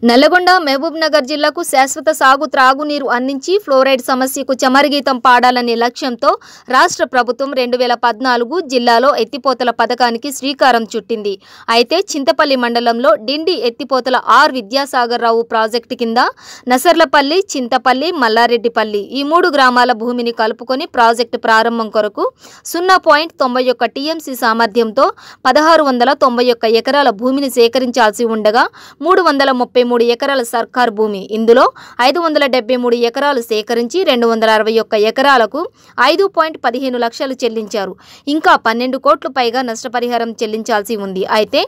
నల్లగొండ మహబూబ్ నగర్ జిల్లాకు శాశ్వత సాగు త్రాగునీరు అందించి ఫ్లోరైడ్ సమస్యకు చమరగీతం పాడాలనే లక్ష్యంతో రాష్ట్ర ప్రభుత్వం 2014 జిల్లాలో ఎత్తిపోతల పథకానికి శ్రీకారం చుట్టింది. అయితే చింతపల్లి మండలంలో డిండి ఎత్తిపోతల ఆర్ విద్యాసాగర్ రావు ప్రాజెక్టు కింద నసర్లపల్లి, చింతపల్లి, మల్లారెడ్డిపల్లి ఈ 3 గ్రామాల భూమిని కలుపుకొని ప్రాజెక్టు ప్రారంభం కొరకు 0.91 టీఎంసీ సామర్థ్యంతో 1691 ఎకరాల భూమిని సేకరించాల్సి ఉండగా 333 ఎకరాల సర్కార్ భూమి, ఇందులో 573 ఎకరాలు సేకరించి 261 ఎకరాలకు 5.15 లక్షలు చెల్లించారు. ఇంకా 12 కోట్ల పైగా నష్టపరిహారం చెల్లించాల్సి ఉంది. అయితే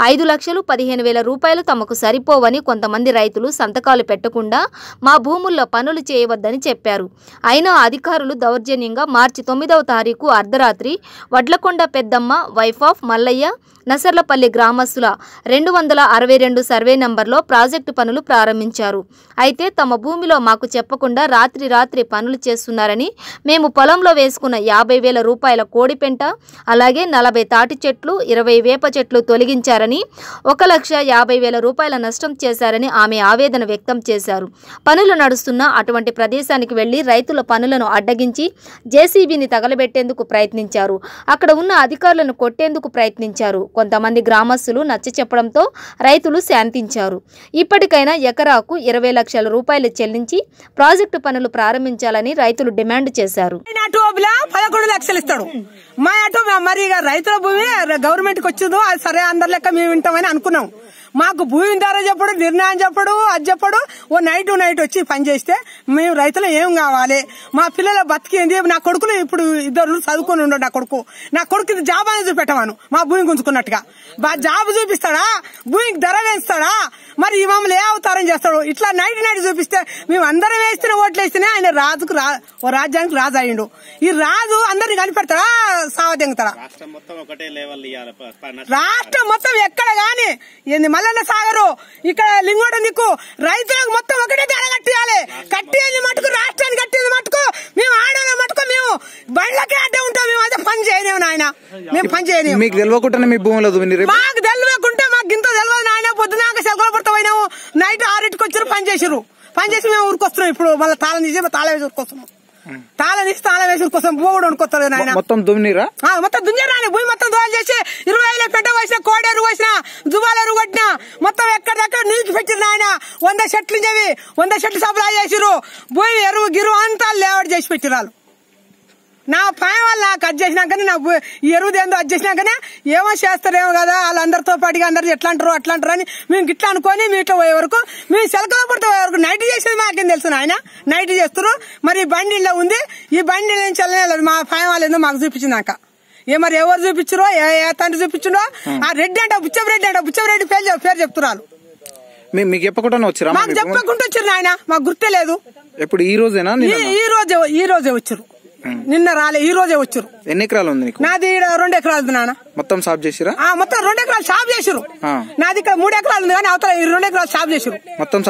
5,15,000 రూపాయలు తమకు సరిపోవని కొంతమంది రైతులు సంతకాలు పెట్టకుండా మా భూముల్లో పనులు చేయవద్దని చెప్పారు. అయినా అధికారులు దౌర్జన్యంగా మార్చి 9వ తారీఖు అర్ధరాత్రి వడ్లకొండ పెద్దమ్మ, వైఫ్ ఆఫ్ మల్లయ్య, నసర్లపల్లి గ్రామస్తుల 262 సర్వే నంబర్లో ప్రాజెక్టు పనులు ప్రారంభించారు. అయితే తమ భూమిలో మాకు చెప్పకుండా రాత్రి పనులు చేస్తున్నారని, మేము పొలంలో వేసుకున్న 50,000 రూపాయల కోడిపెంట, అలాగే 40 తాటి చెట్లు, 20 వేప చెట్లు తొలగించారని, 1,50,000 రూపాయల నష్టం చేశారని ఆమె ఆవేదన వ్యక్తం చేశారు. పనులు నడుస్తున్న అటువంటి ప్రదేశానికి వెళ్లి రైతుల పనులను అడ్డగించి జేసీబీని తగలబెట్టేందుకు ప్రయత్నించారు. అక్కడ ఉన్న అధికారులను కొట్టేందుకు ప్రయత్నించారు. కొంతమంది గ్రామస్తులు నచ్చ చెప్పడంతో రైతులు శాంతించారు. ఇప్పటికైనా ఎకరాకు 20 లక్షల రూపాయలు చెల్లించి ప్రాజెక్టు పనులు ప్రారంభించాలని రైతులు డిమాండ్ చేశారు. 11 లక్షలు ఇస్తాడు. మా అటు మరి రైతుల భూమి గవర్నమెంట్ కి వచ్చిందో అది సరే అందరి లెక్క మేము వింటామని అనుకున్నాం. మాకు భూమి ధర చెప్పడు, నిర్ణయం చెప్పడు, అది చెప్పడు. ఓ నైట్ వచ్చి పని చేస్తే మేము రైతులు ఏం కావాలి, మా పిల్లల బతికేంది. నా కొడుకులు ఇప్పుడు 2 చదువుకొని ఉండడు. నా కొడుకు జాబ్ అనేది చూపెట్టవాను మా భూమి గుంజుకున్నట్టుగా. జాబ్ చూపిస్తాడా, భూమికి ధర వేస్తాడా, మరి ఈ మమ్మల్ని ఏ అవతారం చేస్తాడు. ఇట్లా నైట్ చూపిస్తే మేము అందరం వేస్తేనే ఓట్లు వేస్తేనే ఆయన ఓ రాజ్యానికి రాజు అయ్యిండు. ఈ రాజు అందరిని కనిపెడతాడా, సావదెంగుతాడా? రాష్ట్రం మొత్తం ఎక్కడ గాని ఏంది మల్లన్న సాగరు, ఇక్కడ లింగోడ దిక్కు రైతులకు మొత్తం ఒకటే ధర కట్టియాలి. కట్టేది మటుకు రాష్ట్రాన్ని కట్టేది మటుకు మేము ఆడేది మటుకు మేము బండ్లకే అడ్డే ఉంటాం. మేము అదే పని చేయలేము నాయన, మేము పని చేయలేము. మీకు తెలియకుండా మీ భూమిలో మాకు తెలియకుంటే మాకు ఇంత తెలియదు నాయన. పొద్దునాక సెలవులు పడతా పోయినాము, నైట్ 6ంటికి వచ్చారు, పని చేసి మేము ఊరుకొస్తున్నాం. ఇప్పుడు మళ్ళీ తాళం తీసి తాళం వేసి ఊరుకొస్తున్నాం. తాళం తీసి తాళం వేసి ఊరుకొస్తాం. భూ కూడా ఉనుకొస్తారు నాయన. మొత్తం దున్నిరా, మొత్తం దున్నిరాని భూమి మొత్తం దోలు చేసి 20 పెద్ద వేసిన, కోడేరు వేసిన, జుబాలేరు కొట్టిన, మొత్తం ఎక్కడిదక్కడ నీళ్ళు పెట్టిరు నాయన. 100 చెట్లు చెవి 100 చెట్లు సప్లై చేసిరు. భూమి ఎరువు గిరువు అంతా లేఅవుట్ చేసి పెట్టిరాలు. నా పై వాళ్ళు నాకు కట్ చేసినాకనే, నా ఎరువుది ఏందో అది చేసినాకనే ఏమో చేస్తారేమో కదా, వాళ్ళందరితో పాటుగా అందరు ఎట్లా అంటారు అని మేము గిట్లా అనుకోని మీట్లో పోయే వరకు, మేము సెలకల పడితే పోయే వరకు నైట్ చేసేది మాకేం తెలుసు ఆయన. నైట్ చేస్తారు. మరి ఈ బండి ఇలా ఉంది, ఈ బండి నుంచి వెళ్ళలేదు. మా పై వాళ్ళు ఏందో మాకు చూపించినాక మరి ఎవరు చూపించరో, ఏ తండ్రి చూపించడో, ఆ రెడ్డి అంట బుచ్చవరెడ్డి పేరు చెప్తున్నారు. మీకు చెప్పకుండా వచ్చారు? మాకు చెప్పకుండా వచ్చారు నాయన, మాకు గుర్తే లేదు. ఎప్పుడు ఈ రోజేనా? ఈ రోజే వచ్చారు, నిన్న రాలే, ఈ రోజే వచ్చారు. ఎన్ని ఎకరాలు ఉంది? నాది 2 ఎకరాలు ఉంది నాన్న. మొత్తం సాఫ్ చేసిరా? మొత్తం 2 ఎకరాలు సాఫ్ చేసారు. నాది ఇక్కడ 3 ఎకరాలు ఉంది కానీ అవతల 2 ఎకరాలు సాఫ్ చేసారు మొత్తం.